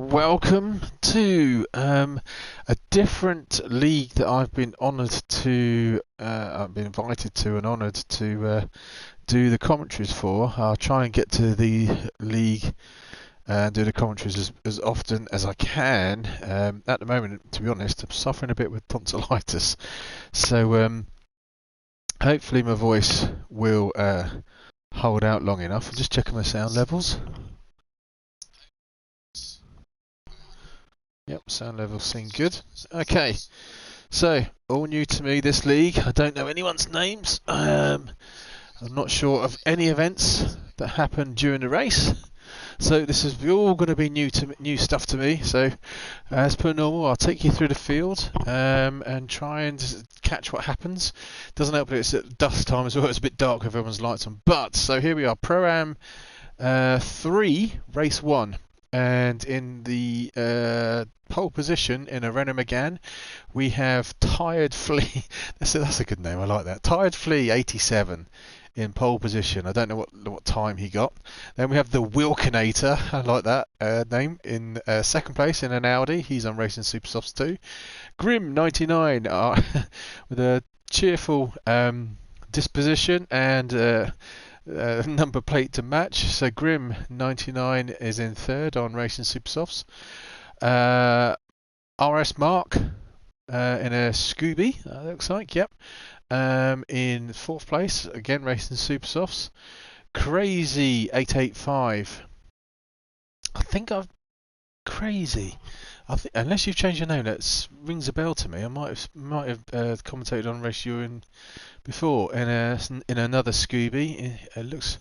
welcome to a different league that I've been I've been invited to and honoured to do the commentaries for. I'll try and get to the league and do the commentaries as often as I can. At the moment, to be honest, I'm suffering a bit with tonsillitis, so hopefully my voice will hold out long enough. I'm just checking my sound levels. Yep, sound levels seem good. Okay, so all new to me this league. I don't know anyone's names. I'm not sure of any events that happened during the race. So this is all going to be new stuff to me. So as per normal, I'll take you through the field and try and catch what happens. Doesn't help that it's at dusk time as well. It's a bit dark with everyone's lights on. But so here we are, Pro-Am 3, race 1. And in the pole position in a Renault Megane, we have Tired Flea. That's a good name. I like that. Tired Flea 87 in pole position. I don't know what time he got. Then we have the Wilkinator. I like that name in second place in an Audi. He's on Racing Supersofts too. Grim 99 with a cheerful disposition and number plate to match. So Grim 99 is in third on Racing Supersofts. RS Mark in a Scooby, looks like, yep. In fourth place, again Racing Supersofts. Crazy 885. Crazy. Unless you've changed your name, that rings a bell to me. I might have commentated on Race Urine before in another Scooby. It looks,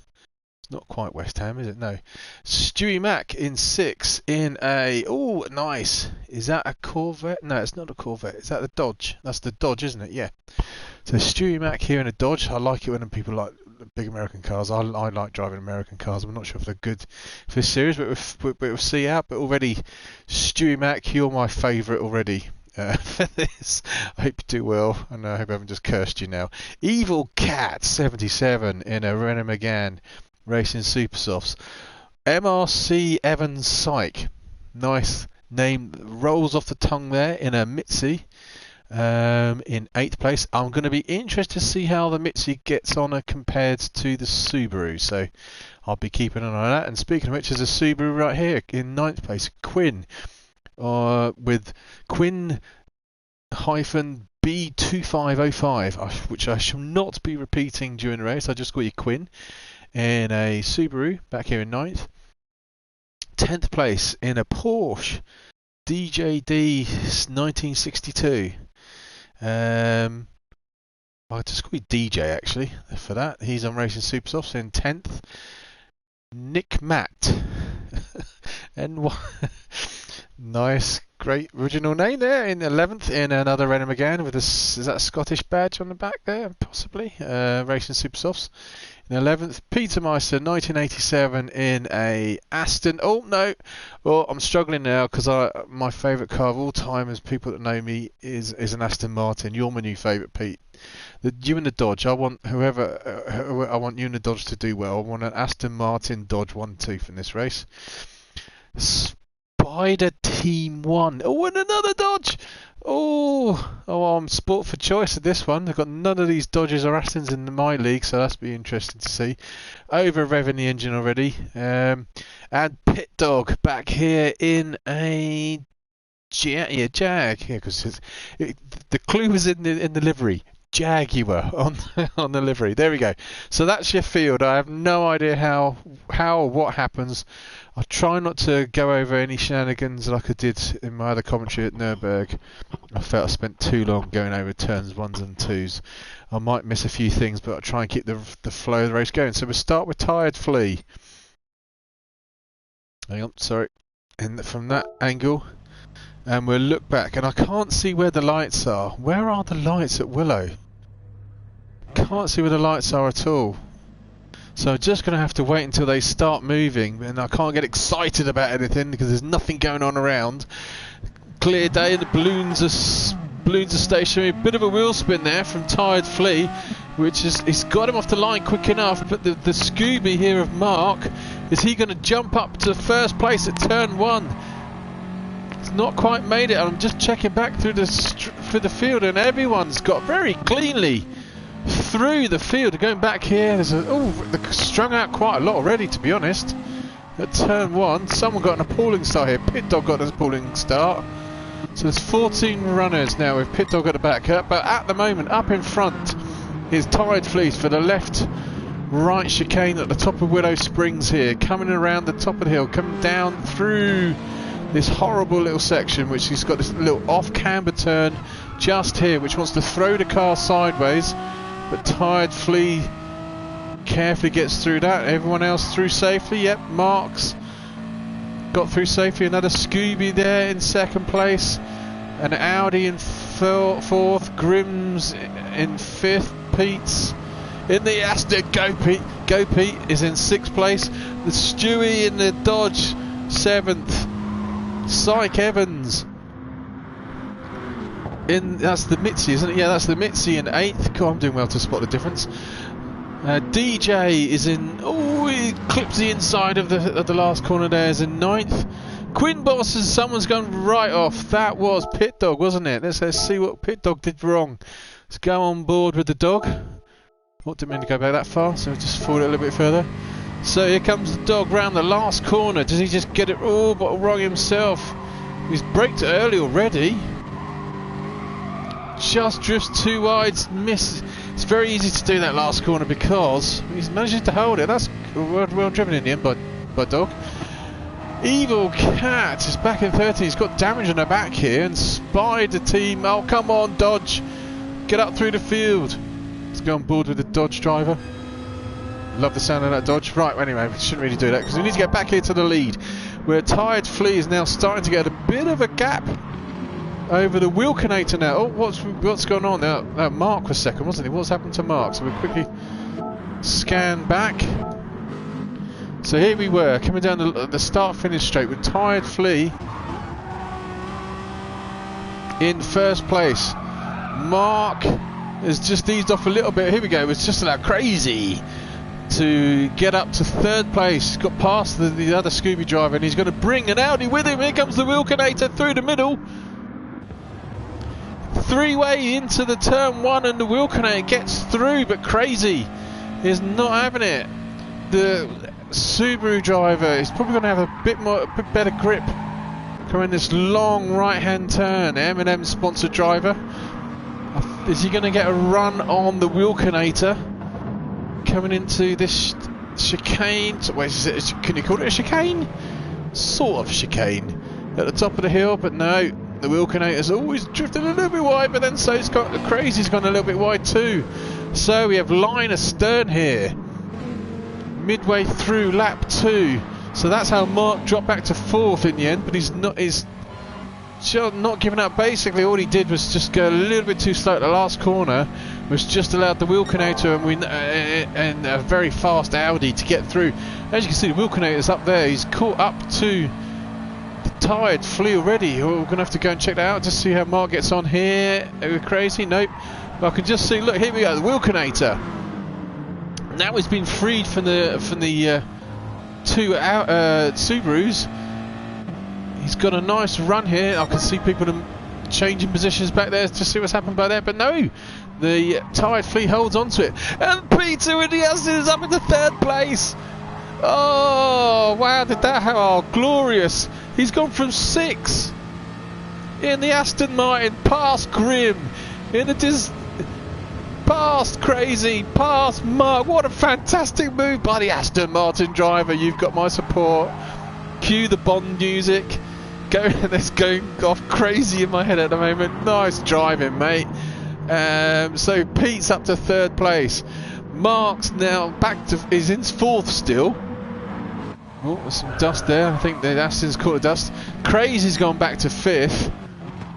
it's not quite West Ham, is it? No. Stewie Mack in 6 in a, oh nice. Is that a Corvette? No, it's not a Corvette. Is that the Dodge? That's the Dodge, isn't it? Yeah. So Stewie Mack here in a Dodge. I like it when people like big American cars. I like driving American cars. I'm not sure if they're good for this series, but we'll see out. But already, Stewie Mack, you're my favourite already for this. I hope you do well, and I hope I haven't just cursed you now. Evil Cat 77 in a Renault Megane Racing Supersofts. MRC Evans Syke, nice name, rolls off the tongue there in a Mitzi. In 8th place. I'm going to be interested to see how the Mitzi gets on compared to the Subaru, so I'll be keeping an eye on that. And speaking of which, there's a Subaru right here in 9th place, Quinn, with Quinn -B2505, which I shall not be repeating during the race. I just call you Quinn, in a Subaru back here in 9th. 10th place in a Porsche DJD 1962. I'll just call you DJ actually for that. He's on Racing Supersofts in 10th. Nick Matt. and nice, great original name there in 11th in another Renault Megane with is that a Scottish badge on the back there? Possibly. Racing Supersofts. In 11th, Peter Meister, 1987 in a Aston. Oh no! Well, I'm struggling now because my favourite car of all time, as people that know me, is an Aston Martin. You're my new favourite, Pete. You and the Dodge. I want I want you and the Dodge to do well. I want an Aston Martin Dodge 1-2 in this race. Spider Team 1. Oh, and another Dodge! Oh, I'm sport for choice of this one. I've got none of these Dodges or Astons in my league, so that's be interesting to see. Over revving the engine already. And Pit Dog back here in a Jag. Yeah, because the clue was in the livery. Jaguar on the livery. There we go. So that's your field. I have no idea how or what happens. I try not to go over any shenanigans like I did in my other commentary at Nürburgring. I felt I spent too long going over turns 1s and 2s. I might miss a few things, but I'll try and keep the flow of the race going. So we'll start with Tired Flea. Hang on, sorry. And from that angle, and we'll look back, and I can't see where the lights are. Where are the lights at Willow? Can't see where the lights are at all. So I'm just going to have to wait until they start moving, and I can't get excited about anything because there's nothing going on around. Clear day, the balloons are stationary. Bit of a wheel spin there from Tired Flea, which is, he's got him off the line quick enough, but the Scooby here of Mark, is he going to jump up to first place at turn 1? It's not quite made it. I'm just checking back through the field, and everyone's got very cleanly through the field. Going back here, they're strung out quite a lot already, to be honest. At turn 1, someone got an appalling start here. Pit Dog got an appalling start. So there's 14 runners now with Pit Dog at the back. But at the moment, up in front is Tired Fleece for the left-right chicane at the top of Willow Springs here. Coming around the top of the hill, coming down through this horrible little section, which he's got this little off-camber turn just here, which wants to throw the car sideways. But Tired Flea carefully gets through that. Everyone else through safely. Yep, Mark's got through safely. Another Scooby there in second place. An Audi in fourth. Grimm's in fifth. Pete's in the Aston. Go Pete is in sixth place. The Stewie in the Dodge seventh. Syke Evans that's the Mitzi, isn't it? Yeah, that's the Mitzi in 8th. Cool, I'm doing well to spot the difference. DJ is in, he clips the inside of the last corner there, is in 9th. Quinn Boss, someone's gone right off. That was Pit Dog, wasn't it? Let's see what Pit Dog did wrong. Let's go on board with the dog. Didn't mean to go back that far, so just forward it a little bit further. So here comes the dog round the last corner. Does he just get it all but wrong himself? He's braked early already. Just drifts too wide, miss. It's very easy to do that last corner because he's managing to hold it. That's well driven in the end by Dog. Evil Cat is back in 13. He's got damage on the back here and spied the team. Oh, come on, Dodge. Get up through the field. Let's go on board with the Dodge driver. Love the sound of that Dodge. Right, anyway, we shouldn't really do that because we need to get back here to the lead. Where Tired Flea is now starting to get a bit of a gap over the Wilkinator now. Oh, what's going on now? Mark was second, wasn't he? What's happened to Mark? So we quickly scan back. So here we were, coming down the start-finish straight with Tired Flea in first place. Mark has just eased off a little bit. Here we go. It's just allowed Crazy to get up to third place. He's got past the other Scooby driver, and he's going to bring an Audi with him. Here comes the Wilkinator through the middle. Three-way into the turn 1, and the Wilkinator gets through, but Crazy is not having it. The Subaru driver is probably going to have a bit better grip coming this long right-hand turn. M&M sponsored driver. Is he going to get a run on the Wilkinator coming into this chicane? Wait, can you call it a chicane? Sort of chicane at the top of the hill, but no. The Wilkinator's always drifted a little bit wide, but then so it's got the Crazy's gone a little bit wide too. So we have line astern here, midway through lap 2. So that's how Mark dropped back to 4th in the end, but he's not giving up. Basically, all he did was just go a little bit too slow at the last corner, which just allowed the Wilkinator and a very fast Audi to get through. As you can see, the Wilkinator's up there. He's caught up to Tired Flea already. We're going to have to go and check that out to see how Mark gets on here. Are we crazy? Nope. But I can just see, look, here we go, the Wilkinator. Now he's been freed from the two Subarus. He's got a nice run here. I can see people changing positions back there to see what's happened back there. But no, the Tired Flea holds on to it. And Peter with the Aston is up into third place. Oh, wow, did that happen? Oh, glorious. He's gone from 6 in the Aston Martin, past Grimm, past Crazy, past Mark. What a fantastic move by the Aston Martin driver. You've got my support. Cue the Bond music. That's going off crazy in my head at the moment. Nice driving, mate. So Pete's up to third place. Mark's now is in 4th still. Oh, there's some dust there. I think the Aston's caught the dust. Crazy's gone back to 5th.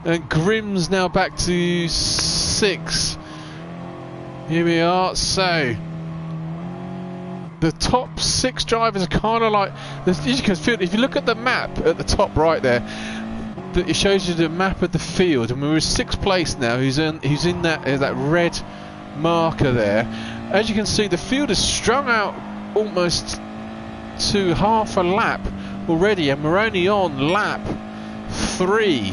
And Grimm's now back to 6th. Here we are. So the top 6 drivers are kind of like, you can feel, if you look at the map at the top right there, it shows you the map of the field, and we're in 6th place now. Who's in that red marker there. As you can see, the field is strung out almost to half a lap already, and we're only on lap 3.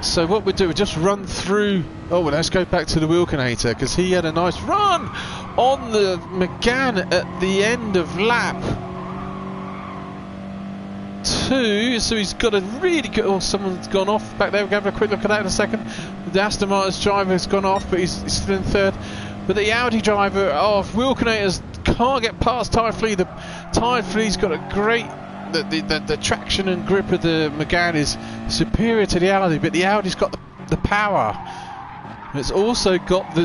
So what we do, we just run through. Oh, well, let's go back to the Wilkinator, because he had a nice run on the McGann at the end of lap 2. So he's got a really good. Oh, someone's gone off back there. We'll have a quick look at that in a second. The Aston Martin's driver has gone off, but he's still in 3rd. But the Audi driver of Wilkinators can't get past Tyre Flea. The Tyre Flea's got a great. The traction and grip of the McGann is superior to the Audi, but the Audi's got the power. And it's also got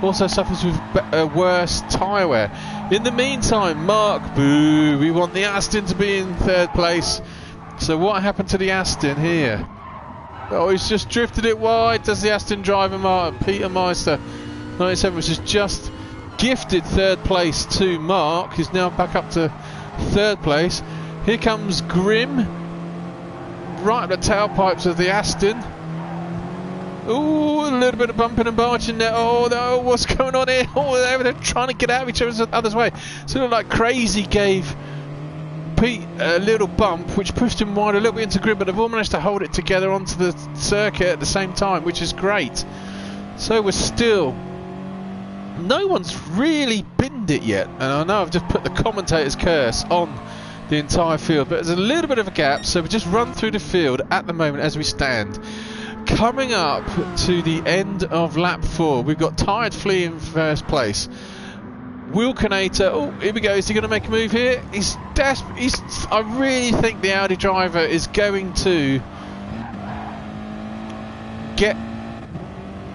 also suffers with worse tyre wear. In the meantime, Mark, boo, we want the Aston to be in 3rd place. So what happened to the Aston here? Oh, he's just drifted it wide. Does the Aston driver, Peter Meister 97, which is just gifted 3rd place to Mark, who's now back up to 3rd place. Here comes Grim, right at the tailpipes of the Aston. Ooh, a little bit of bumping and barging there. Oh no, what's going on here? Oh, they're trying to get out of each other's way. Sort of like Crazy gave Pete a little bump, which pushed him wide a little bit into Grim, but they've all managed to hold it together onto the circuit at the same time, which is great. So we're still. No one's really binned it yet, and I know I've just put the commentator's curse on the entire field, but there's a little bit of a gap, so we just run through the field at the moment as we stand. Coming up to the end of lap 4, we've got Tired Flea in 1st place. Wilkinator, oh, here we go, is he going to make a move here? He's desperate. I really think the Audi driver is going to get.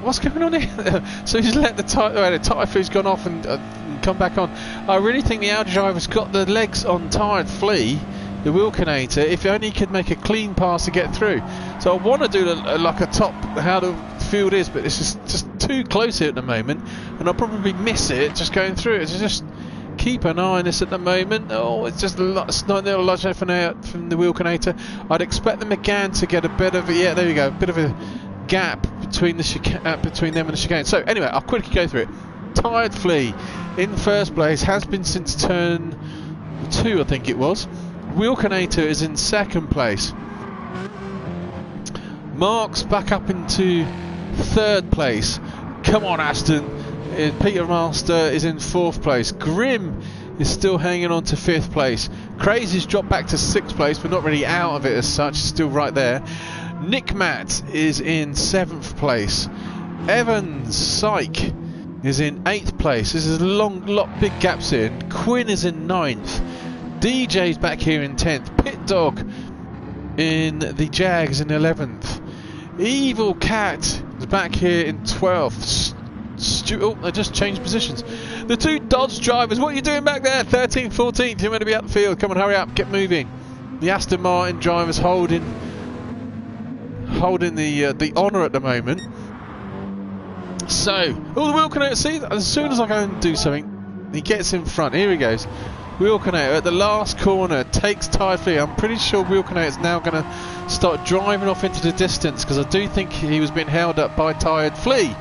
What's going on here? So he's let the tyre flea's gone off and come back on. I really think the Audi driver's got the legs on Tired Flea, the Wilkinator, if only he could make a clean pass to get through. So I want to do like a top how the field is, but it's just too close here at the moment, and I'll probably miss it just going through it. So just keep an eye on this at the moment. Oh, it's just a little large from the Wilkinator. I'd expect the McGann to get a bit of there we go, a bit of a gap between between them and the chicane. So anyway, I'll quickly go through it. Tired Flea in 1st place, has been since turn 2, I think it was. Wilkinator is in 2nd place. Mark's back up into 3rd place. Come on, Aston. Peter Master is in 4th place. Grim is still hanging on to 5th place. Crazy's dropped back to 6th place, but not really out of it as such, still right there. Nick Matt is in 7th place. Evans Syke is in 8th place. This is big gaps in. Quinn is in 9th. DJ's back here in 10th. Pit Dog in the Jags in 11th. Evil Cat is back here in 12th. Oh, they just changed positions. The 2 Dodge drivers, what are you doing back there? 13th, 14th, you're meant to be out the field. Come on, hurry up, get moving. The Aston Martin drivers holding the honour at the moment. So, the Wilkinator, see, as soon as I go and do something, he gets in front. Here he goes. Wilkinator at the last corner takes Tired Flea. I'm pretty sure Wilkinator's now going to start driving off into the distance, because I do think he was being held up by Tired Flea.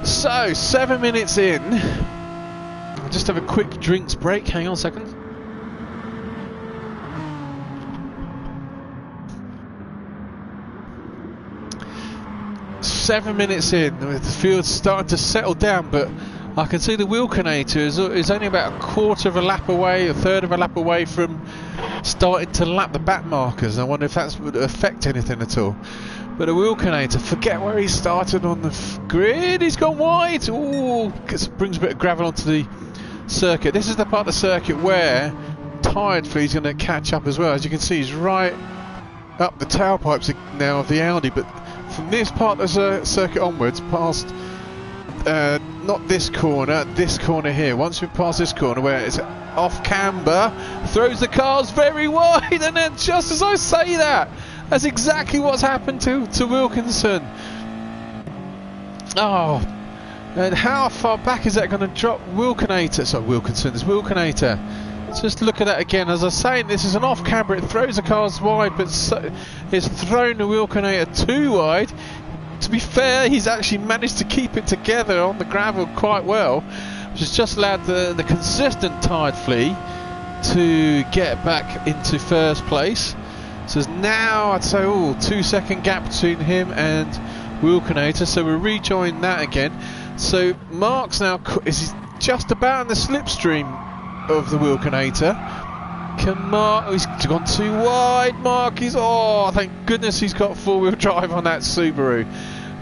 So, 7 minutes in. I'll just have a quick drinks break. Hang on a second. Seven minutes in, the field's starting to settle down, but I can see the Wilkinator is only about a quarter of a lap away, a third of a lap away from starting to lap the back markers. I wonder if that would affect anything at all. But the Wilkinator, forget where he started on the grid, he's gone wide. Ooh, brings a bit of gravel onto the circuit. This is the part of the circuit where Tired Flea's going to catch up as well. As you can see, he's right up the tailpipes now of the Audi, but from this part of the circuit onwards, past not this corner here. Once we pass this corner where it's off camber, throws the cars very wide, and then just as I say that, that's exactly what's happened to Wilkinson. Oh, and how far back is that going to drop Wilkinator? Sorry, Wilkinson's Wilkinator. Just look at that again. As I was saying, this is an off camber. It throws the cars wide, but it's thrown the Wilkinator too wide. To be fair, he's actually managed to keep it together on the gravel quite well, which has just allowed the consistent Tired Flea to get back into 1st place. So there's now, I'd say, 2-second gap between him and Wilkinator. So we'll rejoin that again. So Mark's now is just about in the slipstream of the Wilkinator. Can Mark? Oh, he's gone too wide. Mark is. Oh, thank goodness he's got four-wheel drive on that Subaru.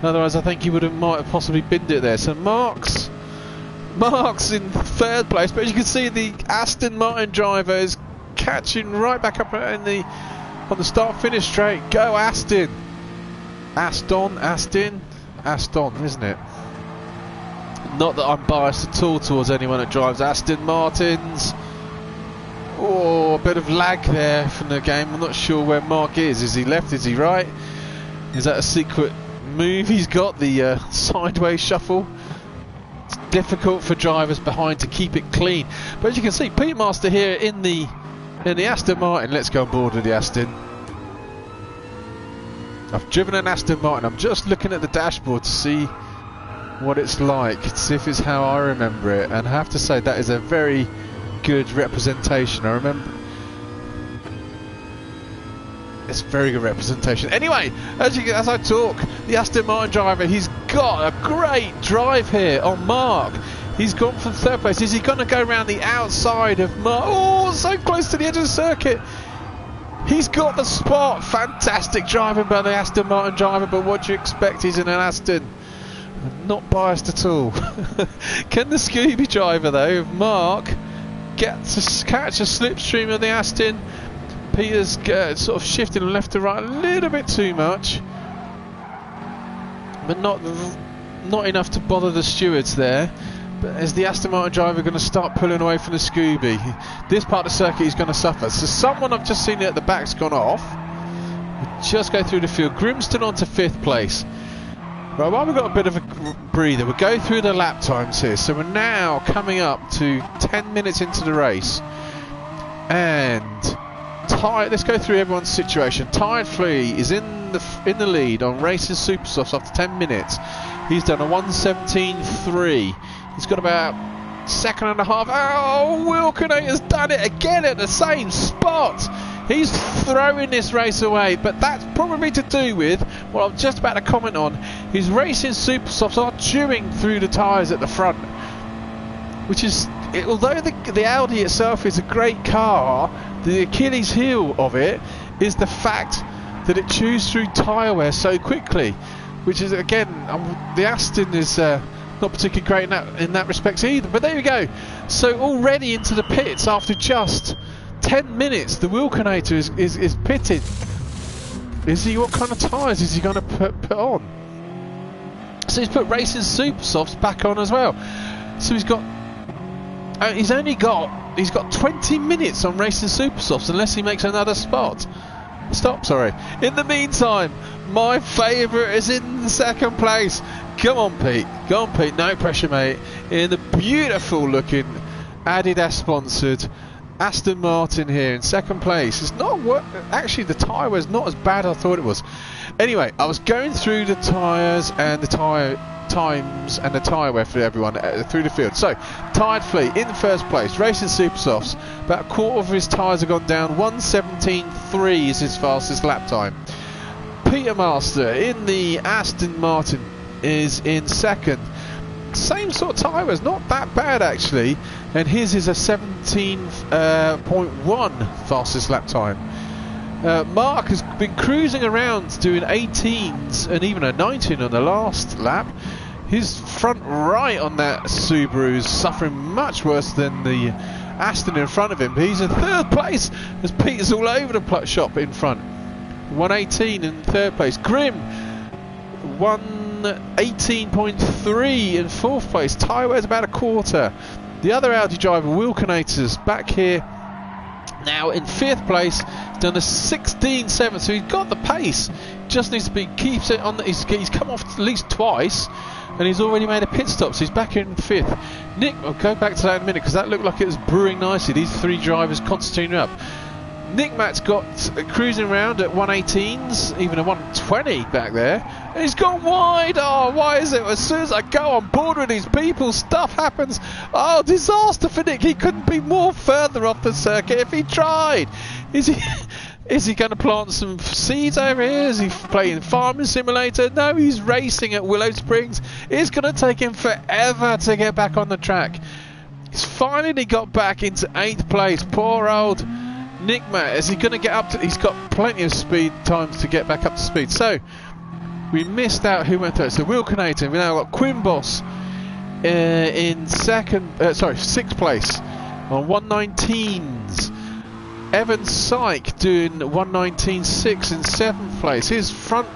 Otherwise, I think he might have possibly binned it there. So Mark's in third place, but as you can see, the Aston Martin driver is catching right back up on the start-finish straight. Go Aston! Aston, isn't it? Not that I'm biased at all towards anyone that drives Aston Martins. Oh, a bit of lag there from the game. I'm not sure where Mark is. Is he left? Is he right? Is that a secret move he's got? The sideways shuffle. It's difficult for drivers behind to keep it clean. But as you can see, Pete Master here in the Aston Martin. Let's go on board with the Aston. I've driven an Aston Martin. I'm just looking at the dashboard to see what it's like, to see if it's how I remember it. And I have to say that is a very good representation. I remember it's very good representation. Anyway, as I talk, the Aston Martin driver, he's got a great drive here on Mark. He's gone from third place. Is he going to go around the outside of Mark? Oh, so close to the edge of the circuit. He's got the spot. Fantastic driving by the Aston Martin driver, but what do you expect? He's in an Aston. I'm not biased at all. Can the Scooby driver, though, Mark, get to catch a slipstream of the Aston? Peter's sort of shifting left to right a little bit too much, but not enough to bother the stewards there. But is the Aston Martin driver going to start pulling away from the Scooby? This part of the circuit is going to suffer. So someone I've just seen at the back's gone off. We'll just go through the field. Grimston on to 5th place. Right, well, we've got a bit of a breather. We'll go through the lap times here. So we're now coming up to 10 minutes into the race. And let's go through everyone's situation. Tired Flea is in the lead on Racing Supersofts after 10 minutes. He's done a 1:17.3. He's got about second and a half. Oh, Wilkinator's done it again at the same spot. He's throwing this race away, but that's probably to do with what I'm just about to comment on. His Racing Supersofts are chewing through the tyres at the front, which is, although the Audi itself is a great car, the Achilles heel of it is the fact that it chews through tyre wear so quickly, which is, again, the Aston is not particularly great in that respect either. But there you go. So already into the pits after just 10 minutes, the Wilkinator is pitting. What kind of tyres is he going to put on? So he's put Racing Supersofts back on as well. So he's got he's got 20 minutes on Racing Supersofts unless he makes another stop. In the meantime, my favourite is in second place. Come on, Pete. No pressure, mate. In the beautiful looking Adidas sponsored Aston Martin here in second place. It's not actually, the tyre was not as bad as I thought it was. Anyway, I was going through the tyres and the tyre times and the tyre wear for everyone through the field. So, Tired Flea in first place, Racing Supersofts. About a quarter of his tyres have gone down. 1:17.3 is his fastest lap time. Peter Master in the Aston Martin is in second. Same sort of tyres, not that bad actually, and his is a 17.1 fastest lap time. Mark has been cruising around doing 18s and even a 19 on the last lap. His front right on that Subaru is suffering much worse than the Aston in front of him, but he's in third place as Peter's all over the shop in front. 1:18 in third place. Grim 1:18.3 in fourth place. Tyre wear's about a quarter. The other Audi driver, Wilkinator's back here now in fifth place. He's done a 16.7, so he's got the pace. Just needs to keeps it on. He's come off at least twice, and he's already made a pit stop, so he's back in fifth. Nick, I'll go back to that in a minute because that looked like it was brewing nicely. These three drivers concentrating up. Nick Matt's got cruising around at 1:18s, even a 1:20 back there, and he's gone wide. Oh, why is it? As soon as I go on board with these people, stuff happens. Oh, disaster for Nick. He couldn't be more further off the circuit if he tried. Is he going to plant some seeds over here? Is he playing Farming Simulator? No, he's racing at Willow Springs. It's going to take him forever to get back on the track. He's finally got back into 8th place. Poor old Nick Matt. Is he going to get up to... He's got plenty of speed times to get back up to speed. So, we missed out who went third. So, Wilkinator. We've now got Quimboss in 6th place on 119s. Evan Syke doing 119.6 in 7th place. His front,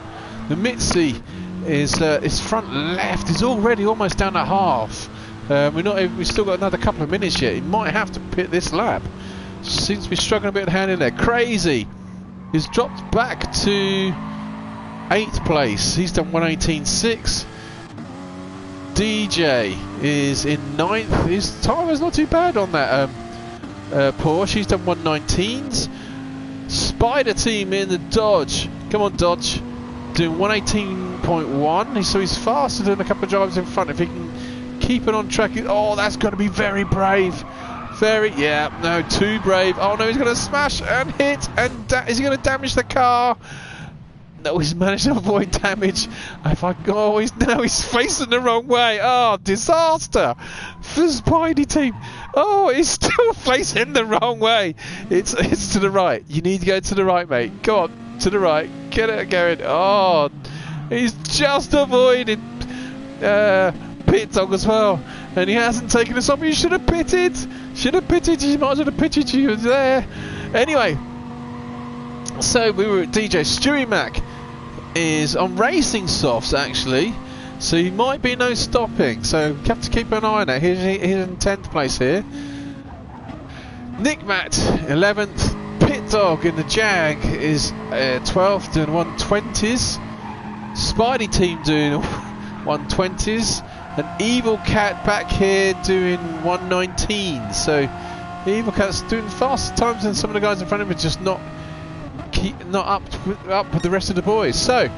the Mitzi, his front left is already almost down at half. We've still got another couple of minutes yet. He might have to pit this lap. Seems to be struggling a bit of hand in there. Crazy. He's dropped back to 8th place. He's done 118.6. DJ is in 9th. His time is not too bad on that Porsche. He's done 119s. Spider Team in the Dodge. Come on, Dodge. Doing 118.1. So he's faster than a couple of drivers in front. If he can keep it on track. Oh, that's going to be very brave. Too brave. Oh no, he's going to smash and hit. And is he going to damage the car? No, he's managed to avoid damage. Now he's facing the wrong way. Oh, disaster for Spidey Team. Oh, he's still facing the wrong way. It's to the right. You need to go to the right, mate. Go on, to the right. Get it going. Oh, he's just avoided pit dog as well. And he hasn't taken us off. You should have pitted. You might as well have pitted. You were there. Anyway, so we were at DJ. Stewie Mac is on racing softs actually, so he might be no stopping, so we have to keep an eye on that. He's in 10th place here. Nick Matt 11th. Pit Dog in the Jag is 12th, doing 120s. Spidey Team doing 120s, and Evil Cat back here doing 119s. So Evil Cat's doing faster times than some of the guys in front of him, just not up with the rest of the boys. So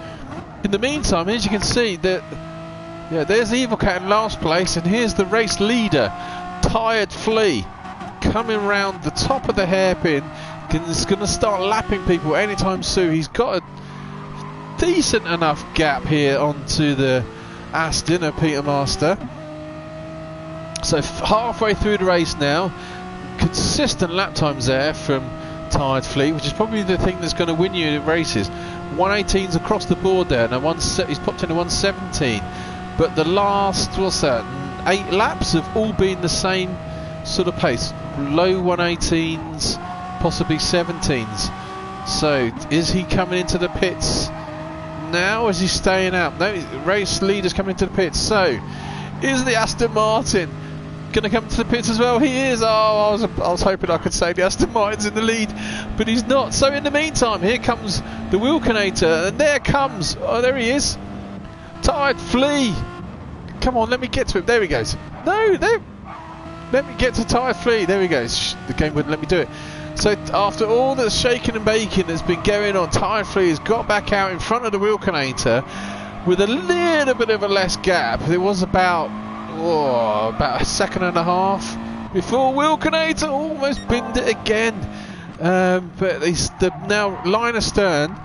in the meantime, as you can see, there's Evil Cat in last place, and here's the race leader, Tired Flea, coming round the top of the hairpin. He's going to start lapping people anytime soon. He's got a decent enough gap here onto the Aston of Peter Master. So halfway through the race now, consistent lap times there from Tired Flea, which is probably the thing that's going to win you in races. 118s across the board there. Now he's popped into 117, but the last 8 laps have all been the same sort of pace, low 118s, possibly 17s. So is he coming into the pits now? Is he staying out? No, race leader's coming into the pits. So is the Aston Martin going to come to the pits as well? He is. Oh, I was hoping I could say the Aston Martin's in the lead, but he's not. So in the meantime, here comes the Wilkinator, and there he is, Tired Flea. Come on, let me get to him. There he goes. No, there. Let me get to Tired Flea. There he goes. The game wouldn't let me do it. So after all the shaking and baking that's been going on, Tired Flea has got back out in front of the Wilkinator with a little bit of a less gap. There was about a second and a half before Wilkinator almost binned it again. But they're now line astern.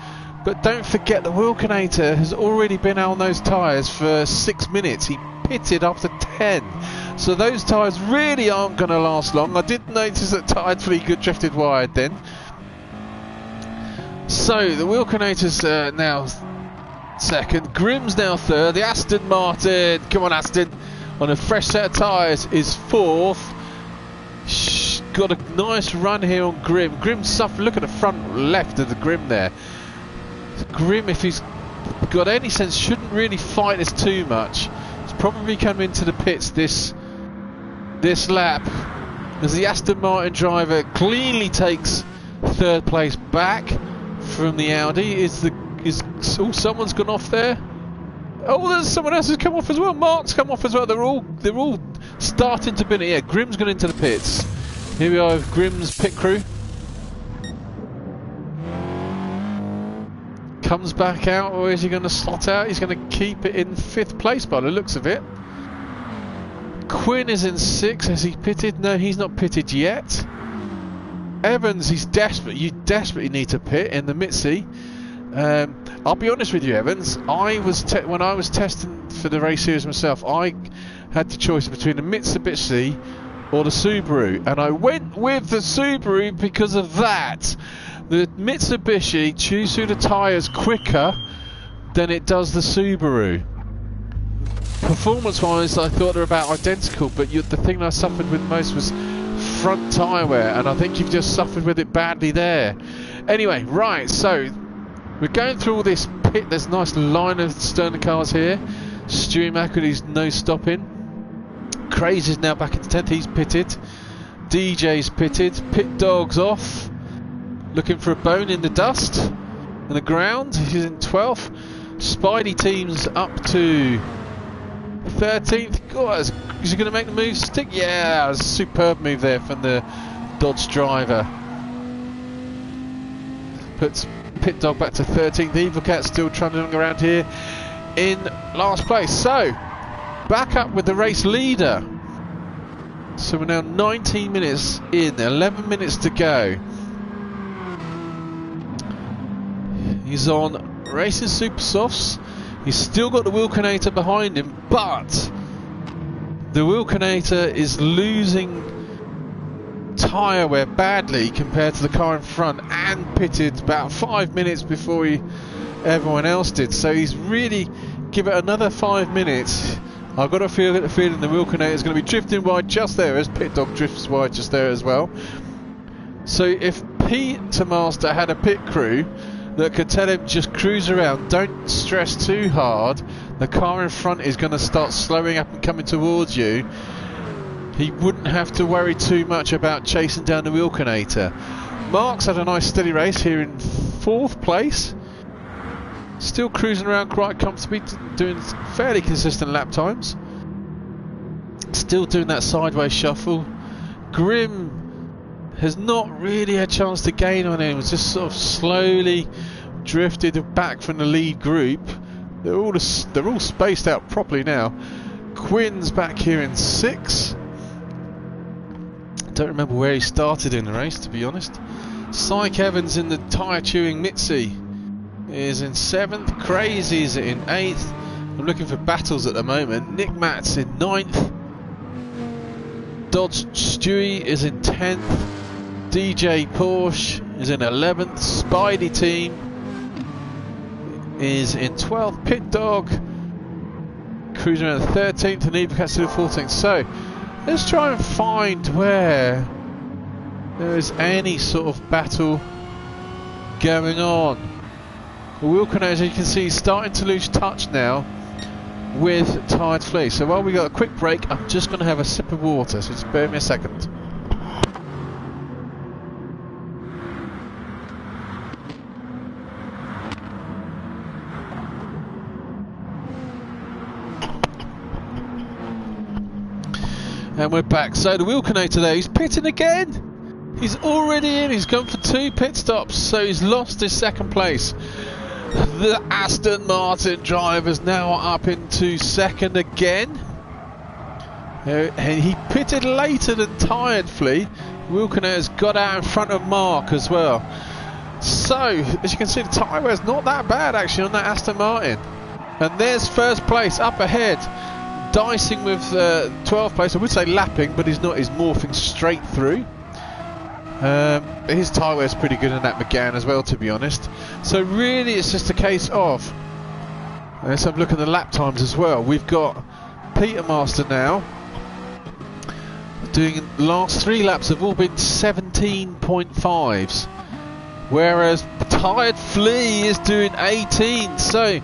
But don't forget, the Wilkinator has already been out on those tyres for 6 minutes. He pitted after 10. So those tyres really aren't going to last long. I did notice that Tired Flea drifted wide then. So the Wilkinator's now second. Grimm's now third. The Aston Martin, come on Aston, on a fresh set of tyres is fourth. Got a nice run here on Grimm. Grimm suffered. Look at the front left of the Grimm there. Grimm, if he's got any sense, shouldn't really fight this too much. He's probably come into the pits this lap as the Aston Martin driver cleanly takes third place back from the Audi. Someone's gone off there. Oh, there's someone else who's come off as well. Mark's come off as well. They're all starting to bin it. Yeah, Grimm's gone into the pits. Here we are with Grimm's pit crew. Comes back out, or is he going to slot out? He's going to keep it in 5th place by the looks of it. Quinn is in 6th. Has he pitted? No, he's not pitted yet. Evans, he's desperate. You desperately need to pit in the Mitzi. I'll be honest with you, Evans. When I was testing for the race series myself, I had the choice between the Mitsubishi or the Subaru, and I went with the Subaru because of that. The Mitsubishi chews through the tyres quicker than it does the Subaru. Performance-wise, I thought they're about identical, but the thing I suffered with most was front tyre wear, and I think you've just suffered with it badly there. Anyway, right, so we're going through all this pit. There's a nice line of Sterling cars here. Stewie McElready's no stopping. Crazy's now back into 10th, he's pitted. DJ's pitted. Pit Dog's off, looking for a bone in the dust and the ground. He's in 12th. Spidey team's up to 13th. God, is he going to make the move stick? Yeah, it was a superb move there from the Dodge driver. Puts Pit Dog back to 13th. Evil Cat still trundling around here in last place. So, back up with the race leader. So we're now 19 minutes in, 11 minutes to go. He's on Racing Super Softs. He's still got the Wilkinator behind him, but the Wilkinator is losing tyre wear badly compared to the car in front, and pitted about 5 minutes before everyone else did. So he's really give it another 5 minutes. I've got a feeling the Wilkinator is going to be drifting wide just there, as Pit Dog drifts wide just there as well. So if Peter Master had a pit crew that could tell him just cruise around, don't stress too hard, the car in front is going to start slowing up and coming towards you, he wouldn't have to worry too much about chasing down the Wilkinator. Mark's had a nice steady race here in 4th place. Still cruising around quite comfortably, doing fairly consistent lap times. Still doing that sideways shuffle. Grim has not really had a chance to gain on him. It's just sort of slowly drifted back from the lead group. They're all spaced out properly now. Quinn's back here in 6th. Don't remember where he started in the race, to be honest. Syke Evans in the tyre chewing Mitzi is in 7th. Crazy's in 8th. I'm looking for battles at the moment. Nick Matt's in 9th. Dodge Stewie is in 10th. DJ Porsche is in 11th. Spidey team is in 12th. Pit Dog cruising around 13th, and Evil Cat's to the 14th. So let's try and find where there is any sort of battle going on. The Wilkinator, as you can see, is starting to lose touch now with Tired Flea. So while we got a quick break, I'm just going to have a sip of water, so just bear me a second. And we're back. So the Wilkinator there, he's pitting again. He's already in. He's gone for 2 pit stops, so he's lost his 2nd place. The Aston Martin driver's now up into 2nd again. And he pitted later than Tired Flea. Wilkinator's got out in front of Mark as well. So, as you can see, the tyre wear's not that bad actually on that Aston Martin. And there's 1st place up ahead. Dicing with 12th place. I would say lapping, but he's not. He's morphing straight through. His tyre wear's pretty good in that McGann as well, to be honest. So really it's just a case of, let's have a look at the lap times as well. We've got Peter Master now doing the last 3 laps have all been 17.5s, whereas Tired Flea is doing 18. So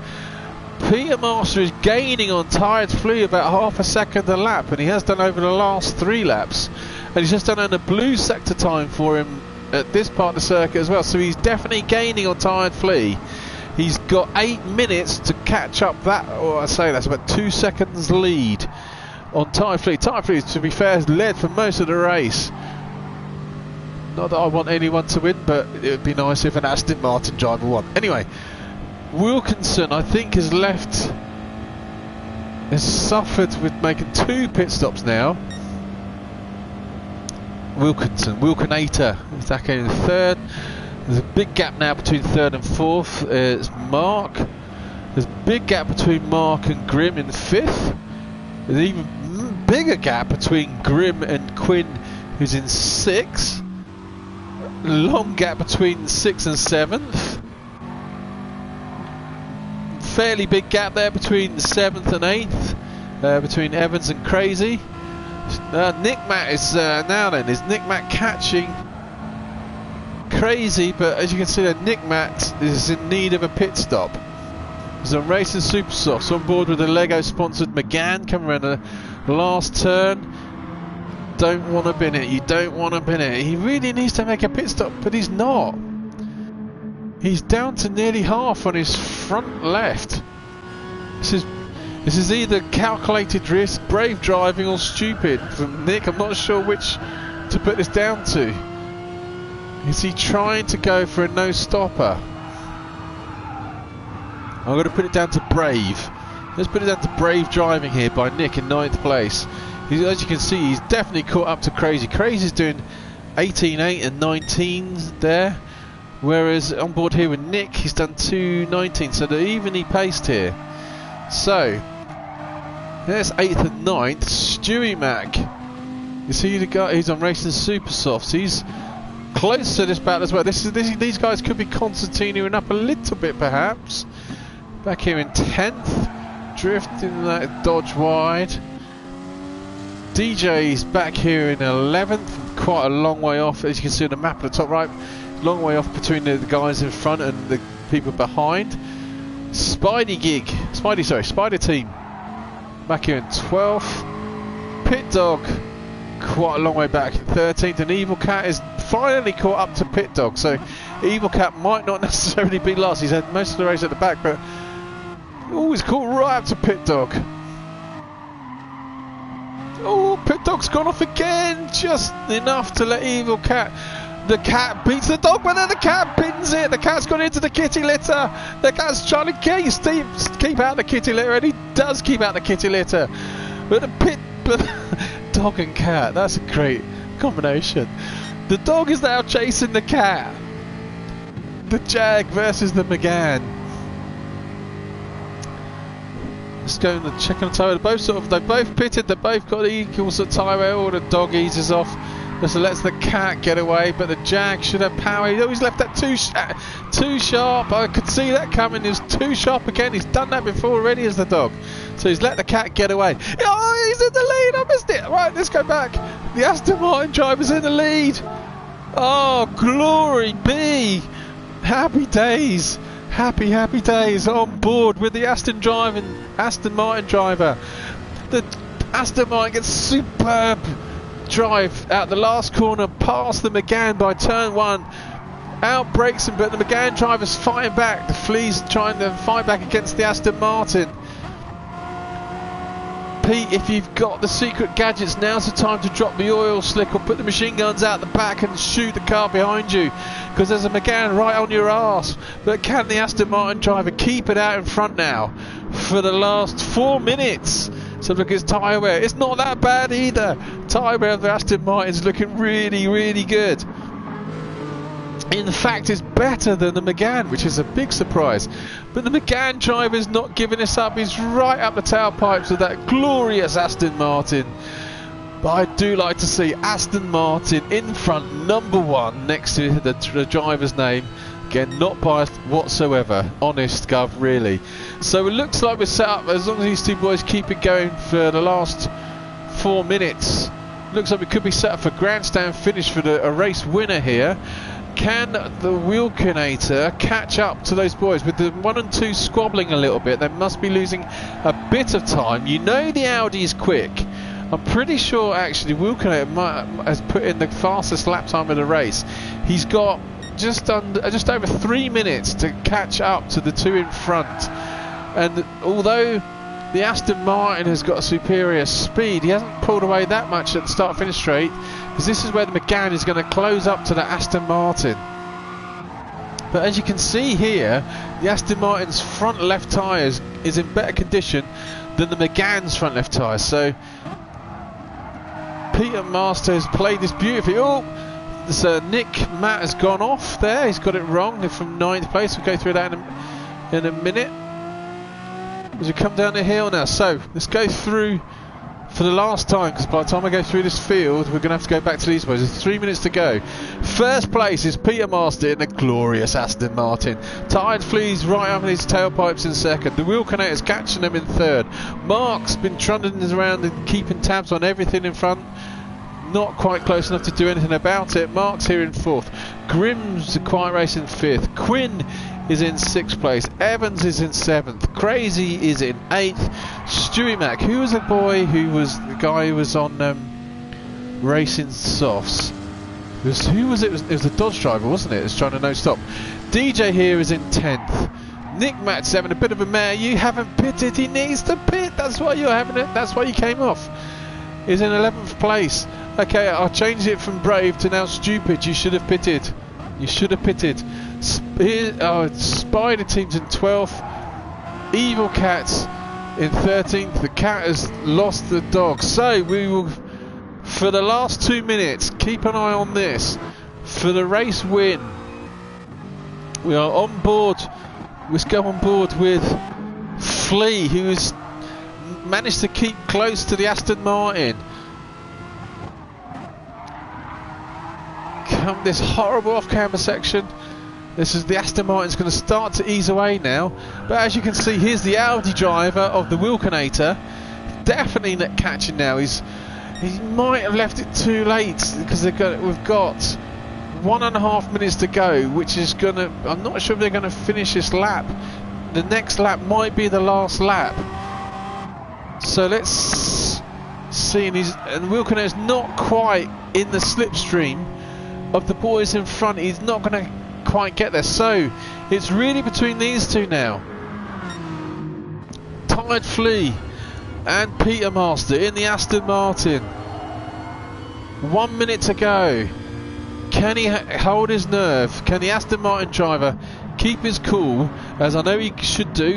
Peter Master is gaining on Tired Flea about half a second a lap, and he has done over the last 3 laps. And he's just done a blue sector time for him at this part of the circuit as well. So he's definitely gaining on Tired Flea. He's got 8 minutes to catch up that, or I say that's about 2 seconds lead on Tired Flea. Tired Flea, to be fair, has led for most of the race. Not that I want anyone to win, but it would be nice if an Aston Martin driver won. Anyway, Wilkinson, I think, has suffered with making 2 pit stops now. Wilkinator is back in third. There's a big gap now between third and fourth. It's Mark. There's a big gap between Mark and Grim in fifth. There's an even bigger gap between Grim and Quinn, who's in sixth. Long gap between sixth and seventh. Fairly big gap there between seventh and eighth. Between Evans and Crazy. Nick Matt is now then. Is Nick Matt catching Crazy? But as you can see there, Nick Matt is in need of a pit stop. He's on Racing Super Softs on board with the Lego sponsored McGann coming around the last turn. Don't want to bin it. You don't want to bin it. He really needs to make a pit stop, but he's not. He's down to nearly half on his front left. This is either calculated risk, brave driving, or stupid from Nick. I'm not sure which to put this down to. Is he trying to go for a no-stopper? I'm going to put it down to brave. Let's put it down to brave driving here by Nick in 9th place. As you can see, he's definitely caught up to Crazy. Crazy's doing 18.8 and 19 there. Whereas on board here with Nick, he's done 2.19. So they're evenly paced here. So there's 8th and 9th. Stewie Mac. You see the guy, he's on Racing Super Softs. He's close to this battle as well. These guys could be Constantinoing up a little bit perhaps. Back here in 10th. Drifting that Dodge wide. DJ's back here in 11th. Quite a long way off, as you can see on the map at the top right. Long way off between the guys in front and the people behind. Spider Team back here in 12th. Pit Dog quite a long way back, 13th, and Evil Cat is finally caught up to Pit Dog. So Evil Cat might not necessarily be last. He's had most of the race at the back, but he's caught right up to Pit Dog. Oh, Pit Dog's gone off again, just enough to let Evil Cat. The cat beats the dog, but then the cat pins it. The cat's gone into the kitty litter. The cat's trying to keep out the kitty litter, and he does keep out the kitty litter. But dog and cat, that's a great combination. The dog is now chasing the cat. The Jag versus the McGann. Let's go and check on the tyre. They both pitted. They both got equals at tyre wear. Or the dog eases off. So lets the cat get away, but the Jag should have power. He's left that too sharp. I could see that coming. He was too sharp again. He's done that before already as the dog. So he's let the cat get away. Oh, he's in the lead. I missed it. Right, let's go back. The Aston Martin driver's in the lead. Oh, glory be. Happy days. Happy days on board with the Aston Martin driver. The Aston Martin gets superb drive out the last corner past the McGann by turn 1, outbreaks him, but the McGann driver's fighting back. The Flea's trying to fight back against the Aston Martin. Pete, if you've got the secret gadgets, now's the time to drop the oil slick or put the machine guns out the back and shoot the car behind you, because there's a McGann right on your arse. But can the Aston Martin driver keep it out in front now for the last 4 minutes? So look at his tyre wear. It's not that bad either. Tyre wear of the Aston Martin's looking really good. In fact, it's better than the McGann, which is a big surprise. But the McGann driver's not giving us up. He's right up the tailpipes of that glorious Aston Martin. But I do like to see Aston Martin in front, number 1, next to the driver's name. Again, not biased whatsoever. Honest, Gov, really. So it looks like we're set up, as long as these two boys keep it going for the last 4 minutes. Looks like we could be set up for grandstand finish for a race winner here. Can the Wilkinator catch up to those boys? With the 1 and 2 squabbling a little bit, they must be losing a bit of time. You know the Audi is quick. I'm pretty sure actually Wilkinator has put in the fastest lap time of the race. He's got just over 3 minutes to catch up to the 2 in front. And although the Aston Martin has got a superior speed, he hasn't pulled away that much at the start-finish straight, because this is where the McGann is going to close up to the Aston Martin. But as you can see here, the Aston Martin's front left tyre is in better condition than the McGann's front left tyre. So Peter Master has played this beautifully. Oh, so Nick Matt has gone off there. He's got it wrong from 9th place. We'll go through that in a minute. As we come down the hill now. So let's go through for the last time, because by the time I go through this field, we're going to have to go back to these boys. There's 3 minutes to go. First place is Peter Master in a glorious Aston Martin. Tired Flea's right up in his tailpipes in second. The Wilkinator's catching them in third. Mark's been trundling around and keeping tabs on everything in front. Not quite close enough to do anything about it. Mark's here in fourth. Grimm's a quiet race in fifth. Quinn is in 6th place. Evans is in 7th. Crazy is in 8th. Stewie Mack, who was a boy who was the guy who was on Racing Softs. Who was it? It was the Dodge driver, wasn't it? It was trying to no stop. DJ here is in 10th. Nick Matt's having a bit of a mare. You haven't pitted. He needs to pit. That's why you're having it. That's why you came off. He's in 11th place. Okay, I'll change it from brave to now stupid. You should have pitted. You should have pitted. Spider Team's in 12th. Evil Cat's in 13th. The cat has lost the dog. So we will, for the last 2 minutes, keep an eye on this. For the race win, we are on board. Let's go on board with Flea, who has managed to keep close to the Aston Martin. Come this horrible off-camber section. This is the Aston Martin's going to start to ease away now, but as you can see, here's the Audi driver of the Wilkinator. Definitely not catching now. He might have left it too late, because we've got 1.5 minutes to go, which is going to. I'm not sure if they're going to finish this lap. The next lap might be the last lap. So let's see. And Wilkinator's not quite in the slipstream of the boys in front. He's not going to quite get there, so it's really between these two now. Tired Flea and Peter Master in the Aston Martin. 1 minute to go. Can he hold his nerve? Can the Aston Martin driver keep his cool, as I know he should do?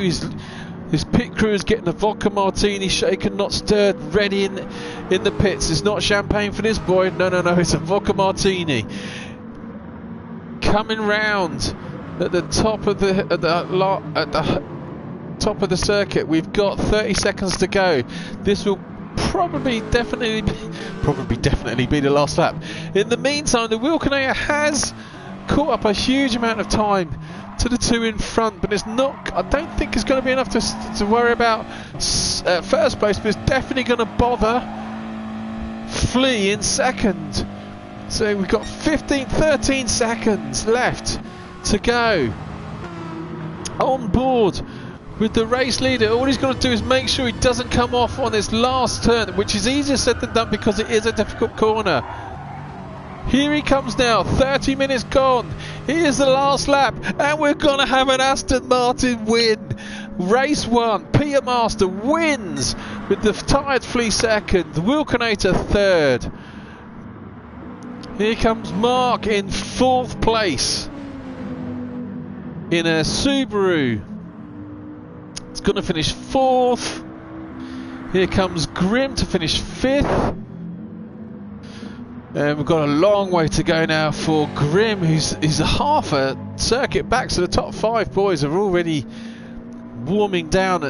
His pit crew is getting a vodka martini, shaken not stirred, ready in the pits. It's not champagne for this boy. No, it's a vodka martini. Coming round at the top of the top of the circuit. We've got 30 seconds to go. This will probably definitely be the last lap. In the meantime, the Wilkinator has caught up a huge amount of time to the two in front, but it's not. I don't think it's going to be enough to worry about first place, but it's definitely going to bother Flea in second. So we've got 13 seconds left to go. On board with the race leader. All he's got to do is make sure he doesn't come off on this last turn, which is easier said than done because it is a difficult corner. Here he comes now, 30 minutes gone. Here's the last lap, and we're going to have an Aston Martin win. Race 1, Peter Master wins with the Tired Flea second, the Wilkinator third. Here comes Mark in 4th place in a Subaru. It's going to finish 4th. Here comes Grimm to finish 5th. And we've got a long way to go now for Grimm, he's half a circuit back, so the top 5 boys are already warming down,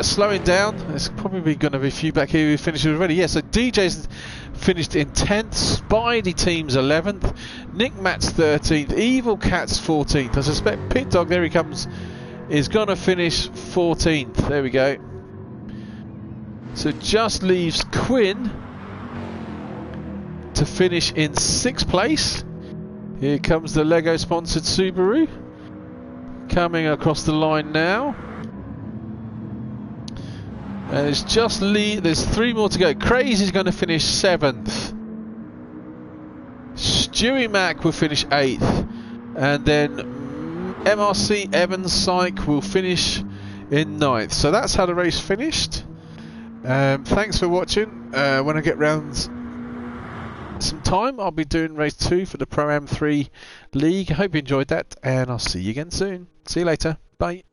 slowing down. There's probably going to be a few back here who finished already. Yeah, so DJ's finished in 10th, Spidey Team's 11th, Nick Matt's 13th, Evil Cat's 14th. I suspect Pit Dog, there he comes, is going to finish 14th. There we go. So just leaves Quinn to finish in 6th place. Here comes the Lego sponsored Subaru coming across the line now. And it's just there's 3 more to go. Crazy's going to finish 7th. Stewie Mack will finish 8th. And then MRC Evans Syke will finish in 9th. So that's how the race finished. Thanks for watching. When I get round some time, I'll be doing race 2 for the Pro Am 3 League. I hope you enjoyed that, and I'll see you again soon. See you later. Bye.